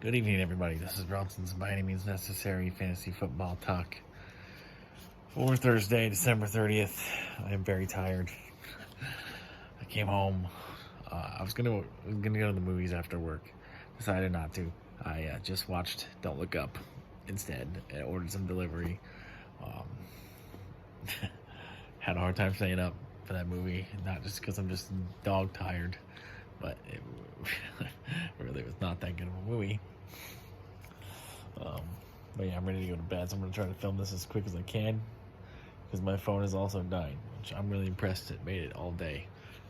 Good evening, everybody. This is Bronson's By Any Means Necessary Fantasy Football Talk for Thursday, December 30th. I am very tired. I came home. I was gonna go to the movies after work. Decided not to. I just watched Don't Look Up instead. I ordered some delivery. Had a hard time staying up for that movie, not just because I'm just dog tired, but it really was not that good of a movie. But yeah, I'm ready to go to bed, so I'm going to try to film this as quick as I can because my phone is also dying, which I'm really impressed it made it all day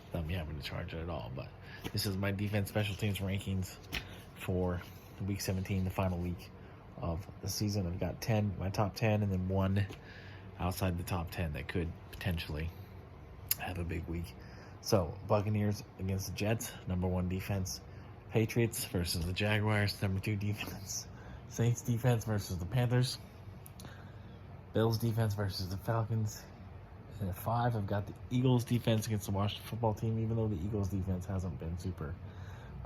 without me having to charge it at all. But this is my defense special teams rankings for week 17, the final week of the season. I've got 10, my top 10, and then one outside the top 10 that could potentially have a big week. So, Buccaneers against the Jets, number 1 defense. Patriots versus the Jaguars, number 2 defense. Saints defense versus the Panthers. Bills defense versus the Falcons. And at 5, I've got the Eagles defense against the Washington football team. Even though the Eagles defense hasn't been super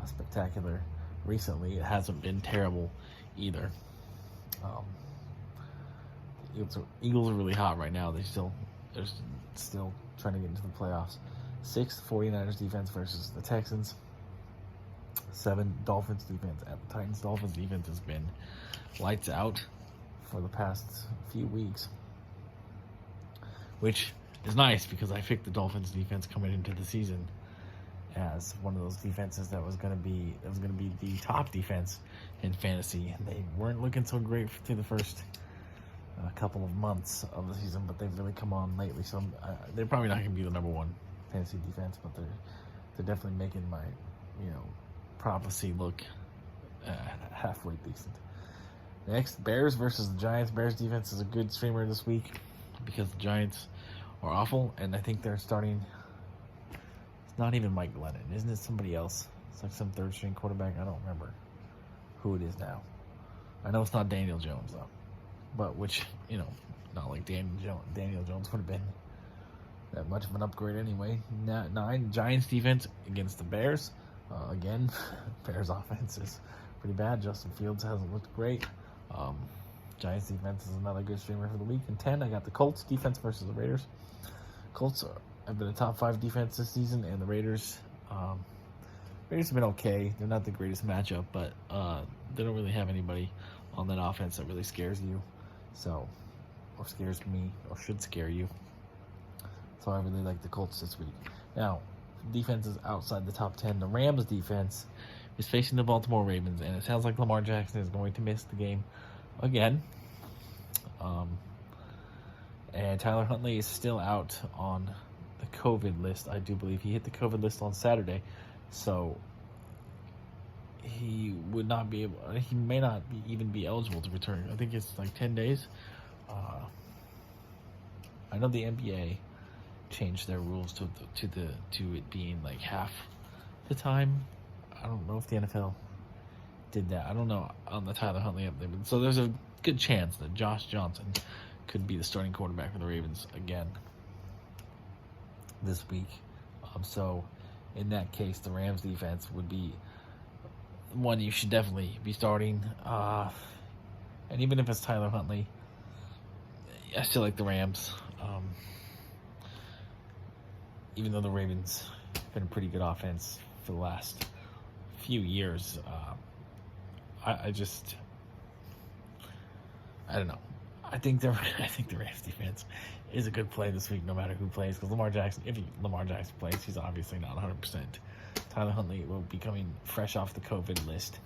spectacular recently, it hasn't been terrible either. The Eagles are really hot right now. They're still trying to get into the playoffs. 6, 49ers defense versus the Texans. 7, Dolphins defense at the Titans. Dolphins defense has been lights out for the past few weeks, which is nice because I picked the Dolphins defense coming into the season as one of those defenses that was going to be the top defense in fantasy. And they weren't looking so great through the first couple of months of the season, but they've really come on lately. So they're probably not going to be the number 1 fantasy defense, but they're definitely making my prophecy look halfway decent. Next, Bears versus the Giants. Bears defense is a good streamer this week because the Giants are awful, and I think they're starting. It's not even Mike Glennon, isn't it? Somebody else. It's like some third-string quarterback. I don't remember who it is now. I know it's not Daniel Jones though, but which not like Daniel Jones would have been that much of an upgrade anyway. 9, Giants defense against the Bears. Again, Bears offense is pretty bad. Justin Fields hasn't looked great. Giants defense is another good streamer for the week. And 10, I got the Colts defense versus the Raiders. Colts have been a top 5 defense this season, and the Raiders have been okay. They're not the greatest matchup, but they don't really have anybody on that offense that really scares you. Or scares me, or should scare you. So I really like the Colts this week. Now, defenses outside the top 10. The Rams defense is facing the Baltimore Ravens, and it sounds like Lamar Jackson is going to miss the game again. And Tyler Huntley is still out on the COVID list. I do believe he hit the COVID list on Saturday, so he would not be able. He may not even be eligible to return. I think it's like 10 days. I know the NBA changed their rules to it being like half the time. I don't know if the NFL did that. I don't know on the Tyler Huntley up there. So there's a good chance that Josh Johnson could be the starting quarterback for the Ravens again this week. So in that case, the Rams defense would be one you should definitely be starting. And even if it's Tyler Huntley, I still like the Rams. Even though the Ravens have been a pretty good offense for the last few years, I don't know. I think the Rams defense is a good play this week, no matter who plays. Because Lamar Jackson plays, he's obviously not 100%. Tyler Huntley will be coming fresh off the COVID list,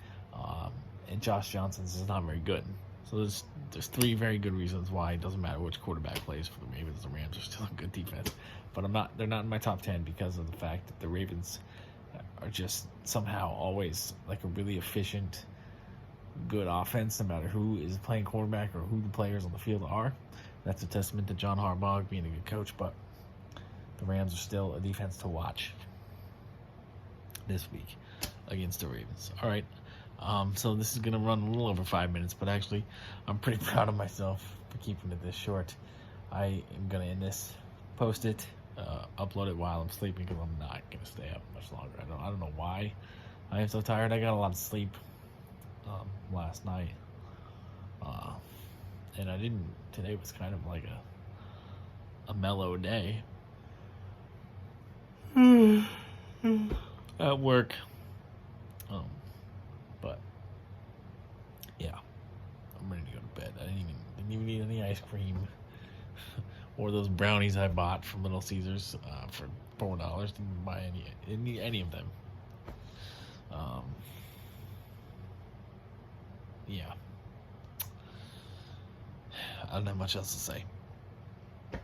and Josh Johnson's is not very good. So there's 3 very good reasons why it doesn't matter which quarterback plays for the Ravens. The Rams are still a good defense, but they're not in my top 10 because of the fact that the Ravens are just somehow always like a really efficient, good offense, no matter who is playing quarterback or who the players on the field are. That's a testament to John Harbaugh being a good coach, but the Rams are still a defense to watch this week against the Ravens. All right. So this is going to run a little over 5 minutes, but actually I'm pretty proud of myself for keeping it this short. I am going to end this, post it, upload it while I'm sleeping because I'm not going to stay up much longer. I don't know why I am so tired. I got a lot of sleep. last night. And I didn't. Today was kind of like a mellow day at work. But yeah, I'm ready to go to bed. I didn't even eat any ice cream or those brownies I bought from Little Caesars for $4. Didn't buy any of them. Yeah, I don't have much else to say.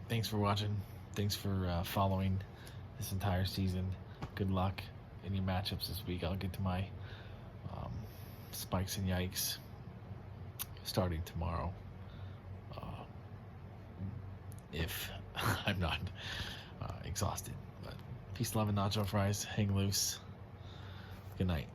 Thanks for watching. Thanks for following this entire season. Good luck in your matchups this week. I'll get to my spikes and yikes starting tomorrow. If I'm not exhausted. But peace, love, and nacho fries. Hang loose. Good night.